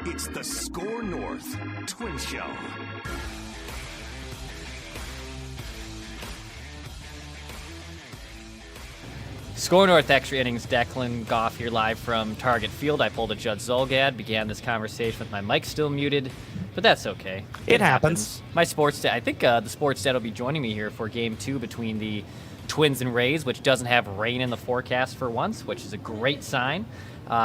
It's the SKOR North Twin Show. SKOR North Extra Innings, Declan Goff here live from Target Field. I pulled a Judd Zolgad, began this conversation with my mic still muted, but that's okay. It happens. My sports dad, I think the sports dad will be joining me here for Game 2 between the Twins and Rays, which doesn't have rain in the forecast for once, which is a great sign.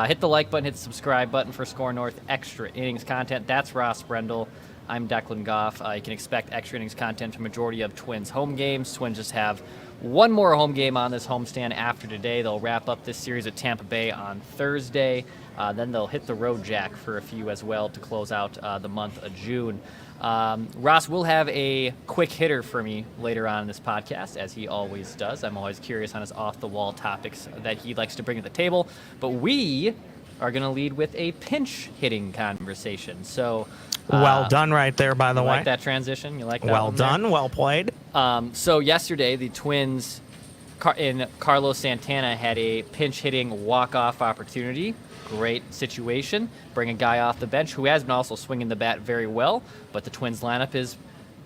Hit the like button, hit the subscribe button for SKOR North Extra Innings content. That's Ross Brendel. I'm Declan Goff. You can expect extra innings content for majority of Twins home games. Twins just have one more home game on this homestand after today. They'll wrap up this series at Tampa Bay on Thursday. Then they'll hit the road jack for a few as well to close out the month of June. Ross will have a quick hitter for me later on in this podcast, as he always does. I'm always curious on his off-the-wall topics that he likes to bring to the table. But we are going to lead with a pinch-hitting conversation. So, well done right there, by the way. You like that transition? You like that Well one there? done. Well played. So yesterday, the Twins in Carlos Santana had a pinch-hitting walk-off opportunity. Great situation. Bring a guy off the bench who has been also swinging the bat very well, but the Twins lineup is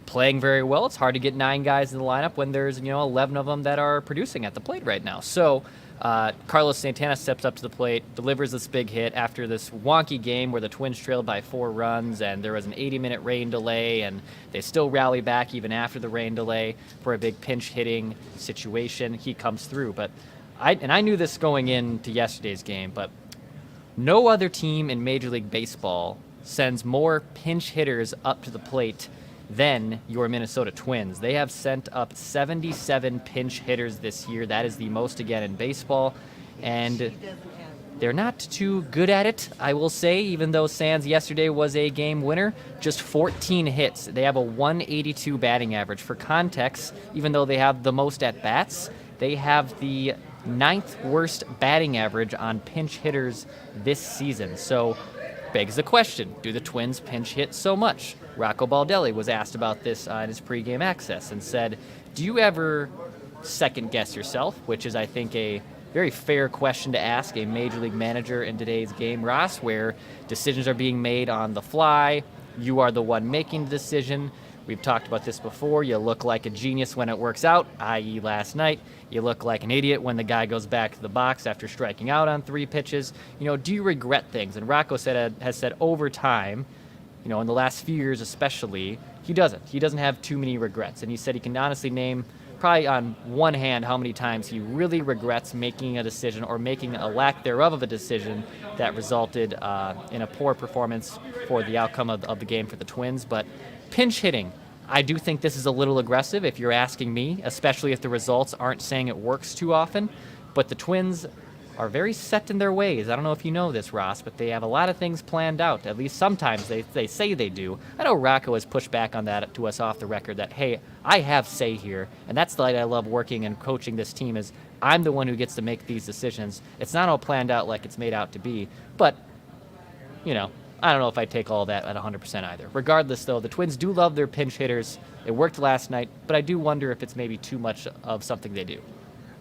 playing very well. It's hard to get 9 guys in the lineup when there's 11 of them that are producing at the plate right now. So Carlos Santana steps up to the plate, delivers this big hit after this wonky game where the Twins trailed by 4 runs and there was an 80-minute rain delay, and they still rally back even after the rain delay for a big pinch-hitting situation. He comes through. But I knew this going into yesterday's game, but no other team in Major League Baseball sends more pinch hitters up to the plate than your Minnesota Twins. They have sent up 77 pinch hitters this year. That is the most again in baseball. And they're not too good at it, I will say, even though Sands yesterday was a game winner. Just 14 hits. They have a 182 batting average. For context, even though they have the most at-bats, they have the 9th worst batting average on pinch hitters this season. So begs the question, do the Twins pinch hit so much? Rocco Baldelli was asked about this in his pregame access and said, do you ever second guess yourself? Which is, I think, a very fair question to ask a major league manager in today's game, Ross, where decisions are being made on the fly. You are the one making the decision. We've talked about this before. You look like a genius when it works out, i.e. last night. You look like an idiot when the guy goes back to the box after striking out on 3 pitches. Do you regret things? And Rocco has said over time, in the last few years especially, he doesn't. He doesn't have too many regrets. And he said he can honestly name probably on one hand how many times he really regrets making a decision or making a lack thereof of a decision that resulted in a poor performance for the outcome of the game for the Twins. But pinch hitting, I do think this is a little aggressive if you're asking me, especially if the results aren't saying it works too often. But the Twins are very set in their ways. I don't know if you know this, Ross, but they have a lot of things planned out. At least sometimes they say they do. I know Rocco has pushed back on that to us off the record that, hey, I have say here, and that's the light I love working and coaching this team is I'm the one who gets to make these decisions. It's not all planned out like it's made out to be, but, I don't know if I take all that at 100% either. Regardless, though, the Twins do love their pinch hitters. It worked last night, but I do wonder if it's maybe too much of something they do.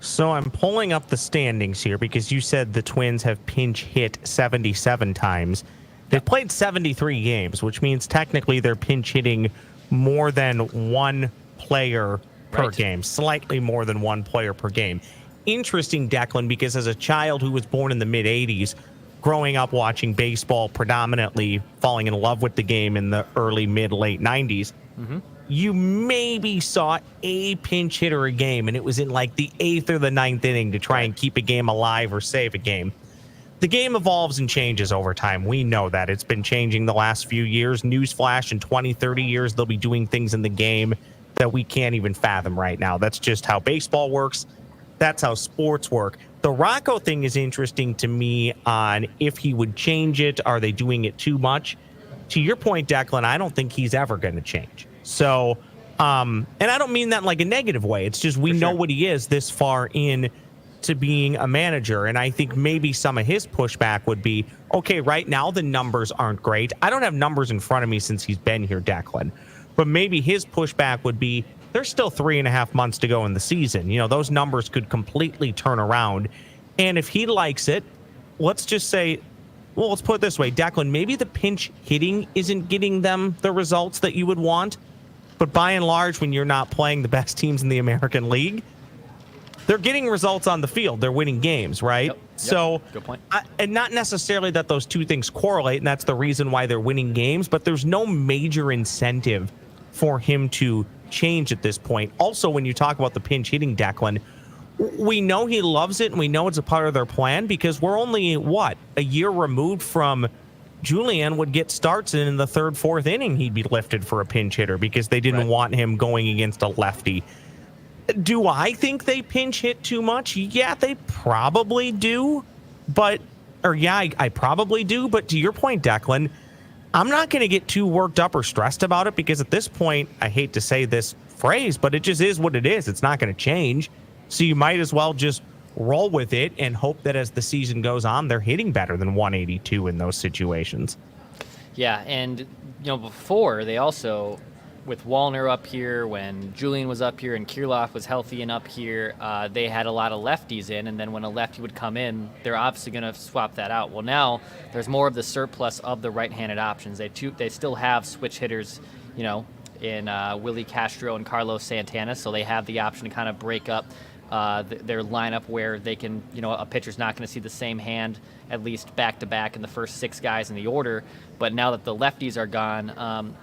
So I'm pulling up the standings here because you said the Twins have pinch hit 77 times. They've played 73 games, which means technically they're pinch hitting more than one player per game, slightly more than one player per game. Interesting, Declan, because as a child who was born in the mid-'80s, growing up watching baseball predominantly, falling in love with the game in the early, late 90s, you maybe saw a pinch hitter a game, and it was in like the 8th or the 9th inning to try and keep a game alive or save a game. The game evolves and changes over time. We know that. It's been changing the last few years. Newsflash, in 20, 30 years, they'll be doing things in the game that we can't even fathom right now. That's just how baseball works. That's how sports work. The Rocco thing is interesting to me on if he would change it. Are they doing it too much? To your point, Declan, I don't think he's ever going to change. So, and I don't mean that in like a negative way. It's just we know what he is this far in to being a manager. And I think maybe some of his pushback would be, okay, right now the numbers aren't great. I don't have numbers in front of me since he's been here, Declan. But maybe his pushback would be, there's still 3.5 months to go in the season. Those numbers could completely turn around. And if he likes it, let's just say well, let's put it this way, Declan, maybe the pinch hitting isn't getting them the results that you would want, but by and large, when you're not playing the best teams in the American League, they're getting results on the field. They're winning games, right? Yep. So, good point. And not necessarily that those two things correlate, and that's the reason why they're winning games, but there's no major incentive for him to change at this point. Also, when you talk about the pinch hitting, Declan, we know he loves it, and we know it's a part of their plan because we're only, a year removed from Julian would get starts, and in the third, fourth inning, he'd be lifted for a pinch hitter because they didn't want him going against a lefty. Do I think they pinch hit too much? Yeah, they probably do. I probably do. But to your point, Declan, I'm not going to get too worked up or stressed about it because at this point, I hate to say this phrase, but it just is what it is. It's not going to change. So you might as well just roll with it and hope that as the season goes on, they're hitting better than 182 in those situations. Yeah, and before they also, with Wallner up here, when Julian was up here and Kirilloff was healthy and up here, they had a lot of lefties in, and then when a lefty would come in, they're obviously going to swap that out. Well, now there's more of the surplus of the right-handed options. They still have switch hitters, in Willie Castro and Carlos Santana, so they have the option to kind of break up their lineup where they can, a pitcher's not going to see the same hand at least back-to-back in the first 6 guys in the order. But now that the lefties are gone,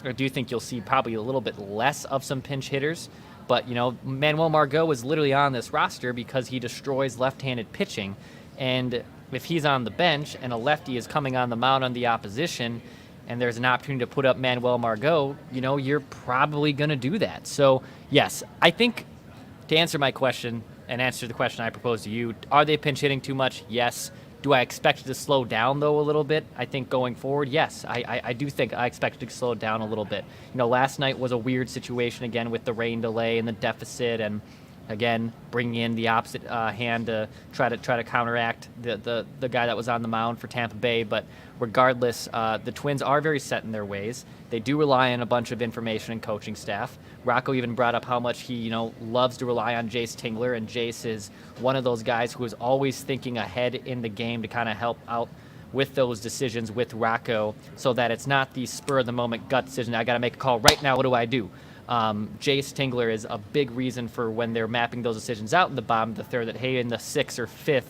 I do think you'll see probably a little bit less of some pinch hitters. But, Manuel Margot is literally on this roster because he destroys left-handed pitching. And if he's on the bench and a lefty is coming on the mound on the opposition and there's an opportunity to put up Manuel Margot, you're probably going to do that. So, yes, I think to answer my question and answer the question I proposed to you, are they pinch hitting too much? Yes. Do I expect it to slow down, though, a little bit? I think going forward, yes. I do think I expect it to slow down a little bit. Last night was a weird situation, again, with the rain delay and the deficit, and, again, bringing in the opposite hand to try to counteract the guy that was on the mound for Tampa Bay. But regardless, the Twins are very set in their ways. They do rely on a bunch of information and coaching staff. Rocco even brought up how much he, loves to rely on Jace Tingler, and Jace is one of those guys who is always thinking ahead in the game to kind of help out with those decisions with Rocco so that it's not the spur-of-the-moment gut decision. I got to make a call right now. What do I do? Jace Tingler is a big reason for when they're mapping those decisions out in the bottom of the third that, hey, in the 6th or 5th,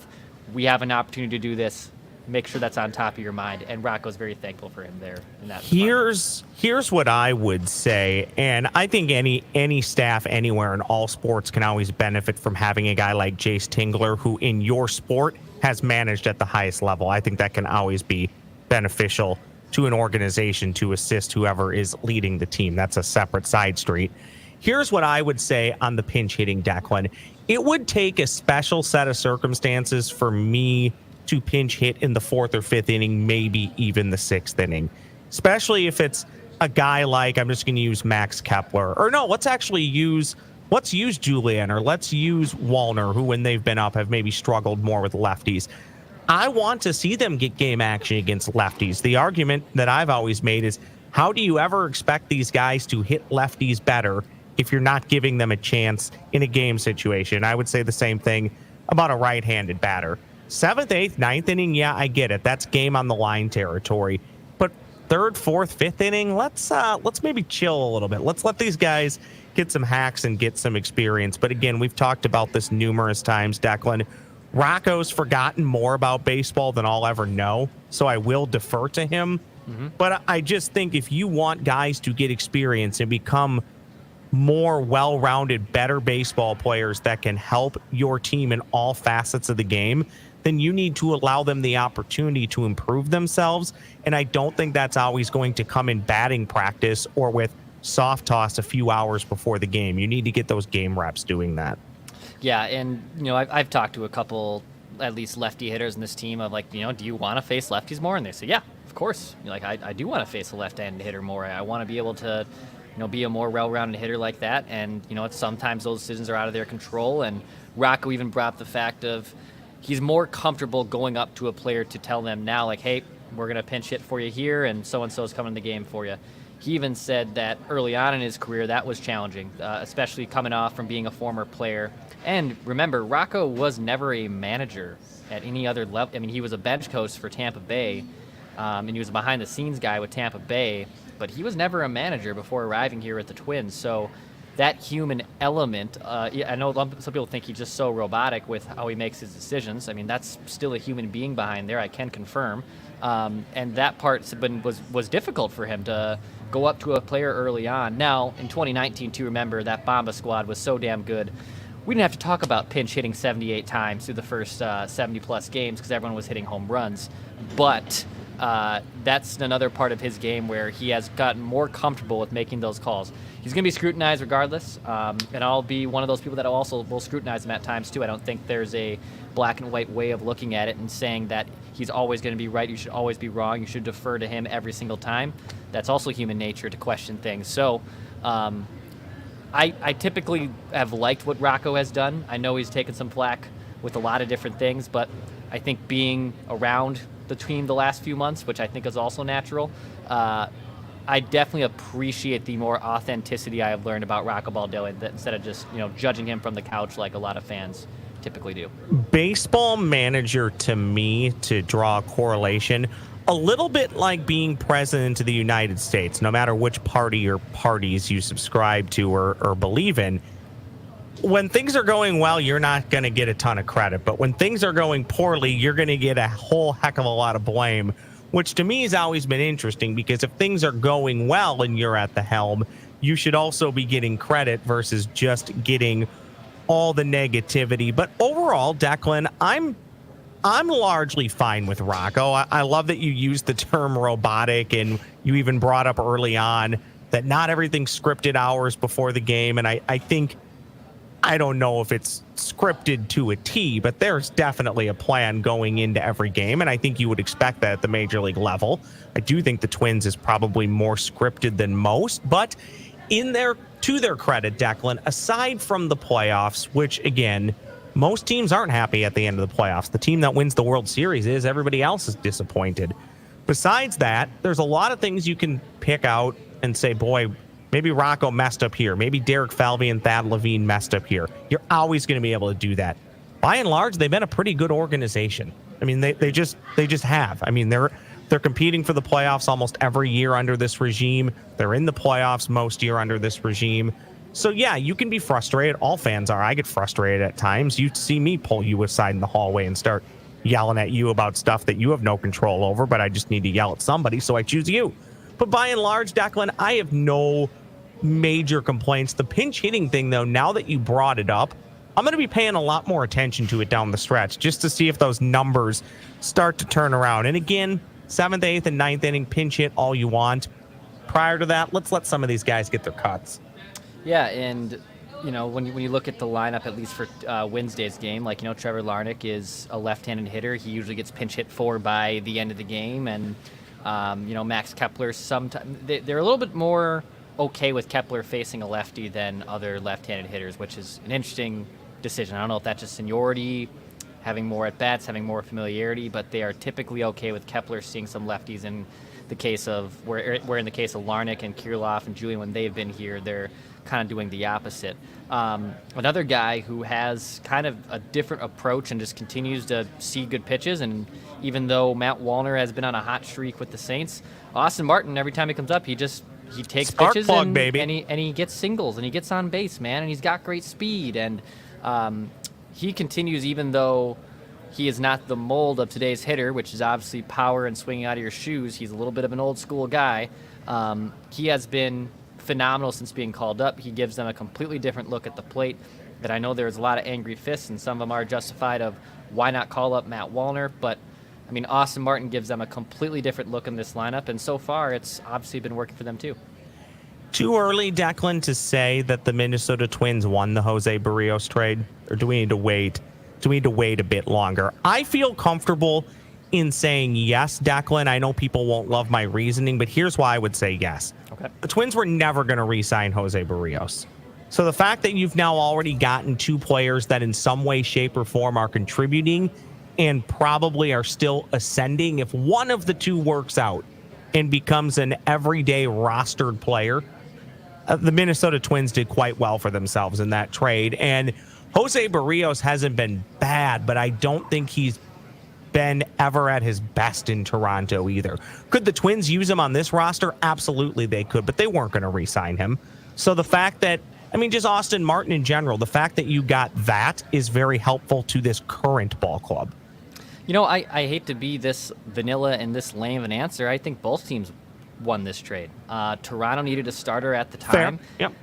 we have an opportunity to do this. Make sure that's on top of your mind. And Rocco's very thankful for him there in that Here's what I would say, and I think any staff anywhere in all sports can always benefit from having a guy like Jace Tingler who in your sport has managed at the highest level. I think that can always be beneficial to an organization to assist whoever is leading the team. That's a separate side street. Here's what I would say on the pinch hitting, Declan. It would take a special set of circumstances for me to pinch hit in the 4th or 5th inning, maybe even the 6th inning, especially if it's a guy like, I'm just going to use Max Kepler, or no, let's use Julian, or let's use Wallner, who when they've been up have maybe struggled more with lefties. I want to see them get game action against lefties. The argument that I've always made is, how do you ever expect these guys to hit lefties better if you're not giving them a chance in a game situation? I would say the same thing about a right-handed batter. 7th, 8th, 9th inning, yeah, I get it. That's game on the line territory. But 3rd, 4th, 5th inning, let's maybe chill a little bit. Let's let these guys get some hacks and get some experience. But again, we've talked about this numerous times, Declan. Rocco's forgotten more about baseball than I'll ever know, so I will defer to him. Mm-hmm. But I just think if you want guys to get experience and become more well-rounded, better baseball players that can help your team in all facets of the game, then you need to allow them the opportunity to improve themselves. And I don't think that's always going to come in batting practice or with soft toss a few hours before the game. You need to get those game reps doing that. Yeah, and, I've talked to a couple, at least lefty hitters in this team of like, do you want to face lefties more? And they say, yeah, of course. I do want to face a left-handed hitter more. I want to be able to, be a more well-rounded hitter like that. And, sometimes those decisions are out of their control. And Rocco even brought up the fact of, he's more comfortable going up to a player to tell them now, like, hey, we're going to pinch hit for you here, and so-and-so is coming in the game for you. He even said that early on in his career, that was challenging, especially coming off from being a former player. And remember, Rocco was never a manager at any other level. I mean, he was a bench coach for Tampa Bay, and he was a behind-the-scenes guy with Tampa Bay, but he was never a manager before arriving here at the Twins. So that human element, I know some people think he's just so robotic with how he makes his decisions. I mean, that's still a human being behind there, I can confirm. And that part was difficult for him to go up to a player early on. Now, in 2019, too, remember, that Bomba squad was so damn good. We didn't have to talk about pinch hitting 78 times through the first 70-plus games because everyone was hitting home runs. But that's another part of his game where he has gotten more comfortable with making those calls. He's going to be scrutinized regardless, and I'll be one of those people that also will scrutinize him at times too. I don't think there's a black and white way of looking at it and saying that he's always going to be right, you should always be wrong, you should defer to him every single time. That's also human nature to question things. So I typically have liked what Rocco has done. I know he's taken some flack with a lot of different things, but I think being around the team the last few months, which I think is also natural, I definitely appreciate the more authenticity I have learned about Rocco Baldelli instead of just judging him from the couch like a lot of fans typically do. Baseball manager, to me, to draw a correlation, a little bit like being president of the United States, no matter which party or parties you subscribe to or believe in. When things are going well, you're not going to get a ton of credit. But when things are going poorly, you're going to get a whole heck of a lot of blame, which to me has always been interesting, because if things are going well and you're at the helm, you should also be getting credit versus just getting all the negativity. But overall, Declan, I'm largely fine with Rocco. I love that you used the term robotic, and you even brought up early on that not everything's scripted hours before the game. And I think, I don't know if it's scripted to a T, but there's definitely a plan going into every game, and I think you would expect that at the major league level. I do think the Twins is probably more scripted than most, but to their credit, Declan, aside from the playoffs, which again, most teams aren't happy at the end of the playoffs. The team that wins the World Series is. Everybody else is disappointed. Besides that, there's a lot of things you can pick out and say, boy, maybe Rocco messed up here. Maybe Derek Falvey and Thad Levine messed up here. You're always going to be able to do that. By and large, they've been a pretty good organization. I mean, they just have. I mean, they're competing for the playoffs almost every year under this regime. They're in the playoffs most year under this regime. So, yeah, you can be frustrated. All fans are. I get frustrated at times. You see me pull you aside in the hallway and start yelling at you about stuff that you have no control over, but I just need to yell at somebody, so I choose you. But by and large, Declan, I have no major complaints. The pinch hitting thing, though, now that you brought it up, I'm going to be paying a lot more attention to it down the stretch just to see if those numbers start to turn around. And again, 7th, 8th, and 9th inning, pinch hit all you want. Prior to that, let's let some of these guys get their cuts. Yeah, and when you look at the lineup, at least for Wednesday's game, Trevor Larnach is a left-handed hitter. He usually gets pinch hit for by the end of the game, and Max Kepler, sometimes they're a little bit more okay with Kepler facing a lefty than other left-handed hitters, which is an interesting decision. I don't know if that's just seniority, having more at-bats, having more familiarity, but they are typically okay with Kepler seeing some lefties in the case of where in the case of Larnach and Kirilloff and Julian, when they've been here, they're kind of doing the opposite. Another guy who has kind of a different approach and just continues to see good pitches, and even though Matt Wallner has been on a hot streak with the Saints, Austin Martin, every time he comes up, he takes Spark pitches plug, and baby. And he gets singles and he gets on base, man, and he's got great speed, and he continues, even though he is not the mold of today's hitter, which is obviously power and swinging out of your shoes. He's a little bit of an old school guy. He has been phenomenal since being called up. He gives them a completely different look at the plate. That I know there's a lot of angry fists, and some of them are justified of why not call up Matt Wallner, but I mean, Austin Martin gives them a completely different look in this lineup, and so far it's obviously been working for them too. Too early, Declan, to say that the Minnesota Twins won the Jose Barrios trade, or do we need to wait? Do we need to wait a bit longer? I feel comfortable in saying yes, Declan. I know people won't love my reasoning, but here's why I would say yes. Okay. The Twins were never going to re-sign Jose Barrios. So the fact that you've now already gotten two players that in some way, shape, or form are contributing and probably are still ascending, if one of the two works out and becomes an everyday rostered player, the Minnesota Twins did quite well for themselves in that trade. And Jose Barrios hasn't been bad, but I don't think he's been ever at his best in Toronto either. Could the Twins use him on this roster? Absolutely they could, but they weren't going to re-sign him. So the fact that, I mean, just Austin Martin in general, the fact that you got that is very helpful to this current ball club. You know, I hate to be this vanilla and this lame of an answer. I think both teams won this trade. Toronto needed a starter at the time. Fair. Yep.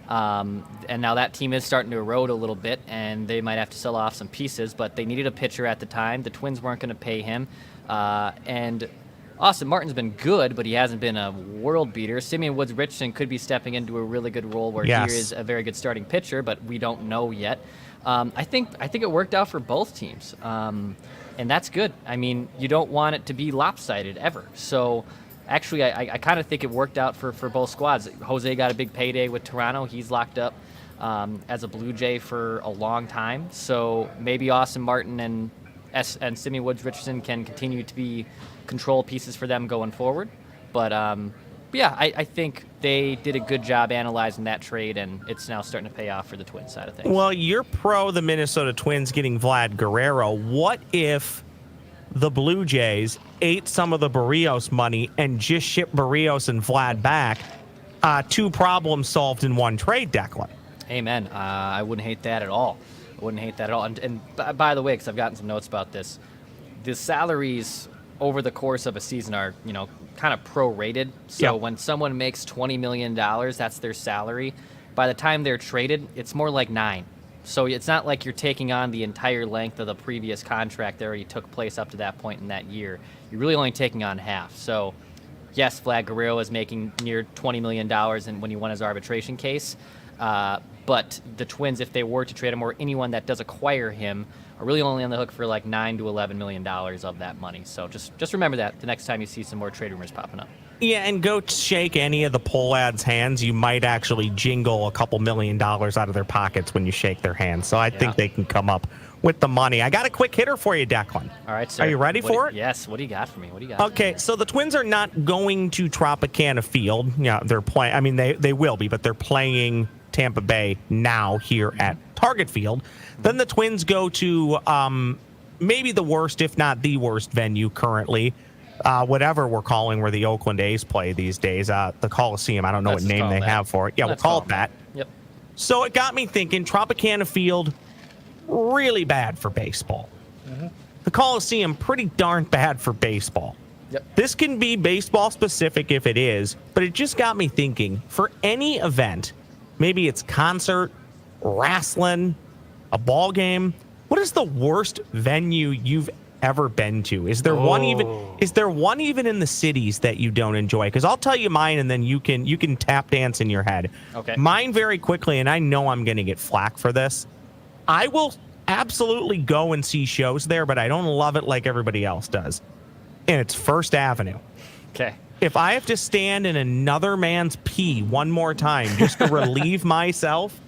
And now that team is starting to erode a little bit, and they might have to sell off some pieces, but they needed a pitcher at the time. The Twins weren't going to pay him. And Austin Martin's been good, but he hasn't been a world beater. Simeon Woods Richardson could be stepping into a really good role where he is a very good starting pitcher, but we don't know yet. I think it worked out for both teams. And that's good. I mean, you don't want it to be lopsided ever. So actually, I kind of think it worked out for both squads. Jose got a big payday with Toronto. He's locked up as a Blue Jay for a long time. So maybe Austin Martin and Simeon Woods Richardson can continue to be control pieces for them going forward. But yeah, I think they did a good job analyzing that trade, and it's now starting to pay off for the Twins side of things. Well, you're pro the Minnesota Twins getting Vlad Guerrero. What if the Blue Jays ate some of the Barrios money and just shipped Barrios and Vlad back? Two problems solved in one trade, Declan. Amen. I wouldn't hate that at all. And by the way, because I've gotten some notes about this, the salaries over the course of a season are, kind of prorated. So when someone makes $20 million, that's their salary. By the time they're traded, it's more like $9 million. So it's not like you're taking on the entire length of the previous contract that already took place up to that point in that year. You're really only taking on half. So yes, Vlad Guerrero is making near $20 million when he won his arbitration case. But the Twins, if they were to trade him, or anyone that does acquire him, are really only on the hook for like $9 to $11 million of that money. So just remember that the next time you see some more trade rumors popping up. Yeah, and go shake any of the poll ads' hands. You might actually jingle a couple $1 million out of their pockets when you shake their hands. So I think they can come up with the money. I got a quick hitter for you, Declan. All right, sir. Are you ready for it? Yes. What do you got for me? Okay, so the Twins are not going to Tropicana Field. Yeah, they're playing. I mean, they will be, but they're playing Tampa Bay now here at Target Field. Then the Twins go to maybe the worst, if not the worst venue currently, whatever we're calling where the Oakland A's play these days, the Coliseum. I don't know what name they have for it. Yeah, we'll call it that. Yep. So it got me thinking, Tropicana Field, really bad for baseball. Mm-hmm. The Coliseum, pretty darn bad for baseball. Yep. This can be baseball specific if it is, but it just got me thinking, for any event, maybe it's concert, wrestling, a ball game, what is the worst venue you've ever been to? Is there one even in the cities that you don't enjoy? Because I'll tell you mine, and then you can tap dance in your head. Okay. Mine very quickly, and I know I'm going to get flack for this. I will absolutely go and see shows there, but I don't love it like everybody else does. And it's First Avenue. Okay. If I have to stand in another man's pee one more time just to relieve myself,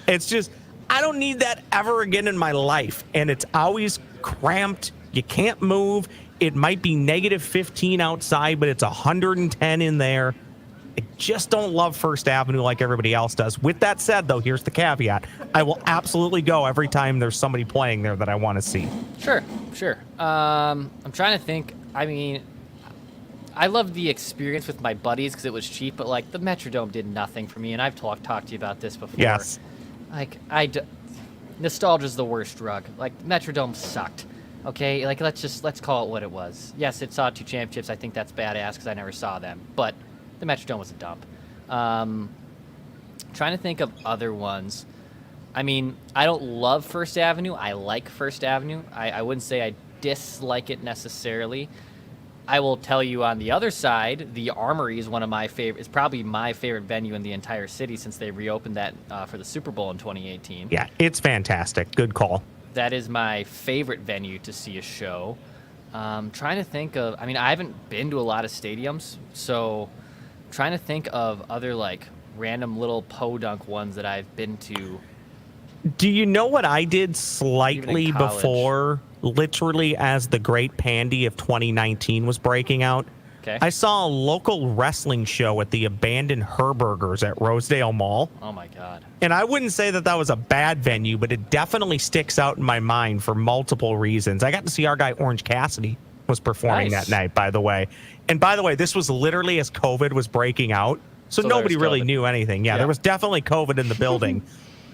it's just, I don't need that ever again in my life. And it's always cramped. You can't move. It might be negative 15 outside, but it's 110 in there. I just don't love First Avenue like everybody else does. With that said, though, here's the caveat. I will absolutely go every time there's somebody playing there that I want to see. Sure. I'm trying to think. I mean, I loved the experience with my buddies because it was cheap, but like the Metrodome did nothing for me, and I've talked to you about this before. Yes. Like nostalgia's the worst drug. Like Metrodome sucked. Okay, like let's call it what it was. Yes, it saw 2 championships. I think that's badass because I never saw them, but the Metrodome was a dump. Trying to think of other ones. I mean, I don't love First Avenue. I like First Avenue. I wouldn't say I dislike it necessarily. I will tell you on the other side, the Armory is one of my favorite. It's probably my favorite venue in the entire city since they reopened that for the Super Bowl in 2018. Yeah, it's fantastic. Good call. That is my favorite venue to see a show. Trying to think of. I mean, I haven't been to a lot of stadiums, so trying to think of other like random little podunk ones that I've been to. Do you know what I did slightly before, literally as the Great Pandy of 2019 was breaking out? Okay. I saw a local wrestling show at the abandoned Herbergers at Rosedale Mall. Oh, my God. And I wouldn't say that was a bad venue, but it definitely sticks out in my mind for multiple reasons. I got to see our guy Orange Cassidy was performing Nice. that night, by the way. And by the way, this was literally as COVID was breaking out. So nobody really COVID. knew anything. Yeah, there was definitely COVID in the building.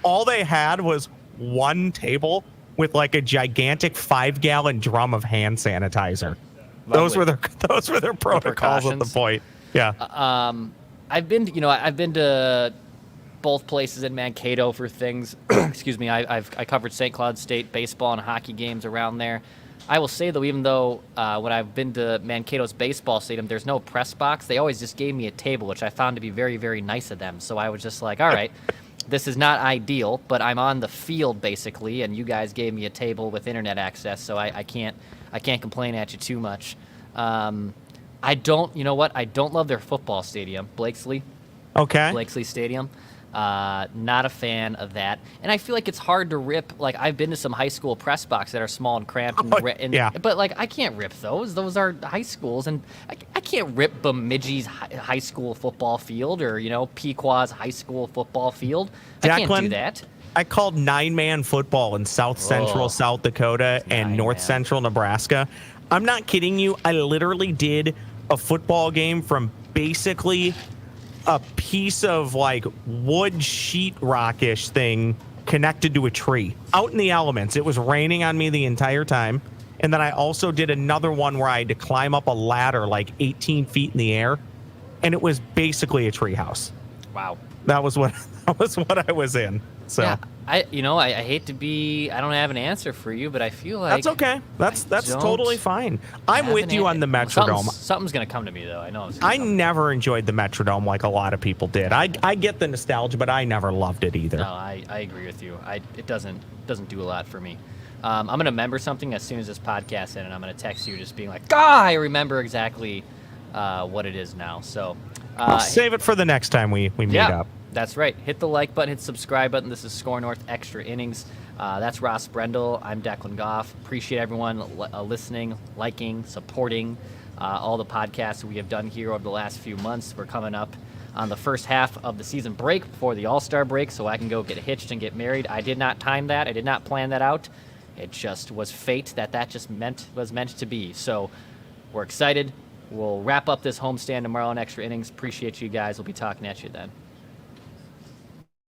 All they had was one table with like a gigantic 5-gallon drum of hand sanitizer. Those were their protocols at the point. Yeah. I've been to both places in Mankato for things. Excuse me. I covered St. Cloud State baseball and hockey games around there. I will say, though, even though when I've been to Mankato's baseball stadium, there's no press box, they always just gave me a table, which I found to be very, very nice of them. So I was just like, all right, this is not ideal, but I'm on the field, basically, and you guys gave me a table with internet access, so I can't complain at you too much. I don't love their football stadium, Blakesley. Okay. Blakesley Stadium. Not a fan of that. And I feel like it's hard to rip. Like, I've been to some high school press box that are small and cramped. But, like, I can't rip those. Those are high schools. And I can't rip Bemidji's high school football field or, Pequot's high school football field. I can't do that. I called 9-man football in South Central South Dakota and North Central Nebraska. I'm not kidding you. I literally did a football game from basically a piece of like wood sheetrock-ish thing connected to a tree out in the elements. It was raining on me the entire time. And then I also did another one where I had to climb up a ladder like 18 feet in the air. And it was basically a tree house. Wow. That was what I was in. So yeah, I hate to be, I don't have an answer for you, but I feel like that's okay. That's totally fine. I'm with you on the Metrodome. Something's gonna come to me though. I know. I never enjoyed the Metrodome like a lot of people did. I get the nostalgia, but I never loved it either. No, I agree with you. It doesn't do a lot for me. I'm gonna remember something as soon as this podcast ends, and I'm gonna text you just being like, I remember exactly what it is now. So I'll save it for the next time we meet up. That's right. Hit the like button, hit the subscribe button. This is SKOR North Extra Innings. That's Ross Brendel. I'm Declan Goff. Appreciate everyone listening, liking, supporting all the podcasts we have done here over the last few months. We're coming up on the first half of the season break before the All-Star break, so I can go get hitched and get married. I did not time that. I did not plan that out. It just was fate that just was meant to be. So we're excited. We'll wrap up this homestand tomorrow on Extra Innings. Appreciate you guys. We'll be talking at you then.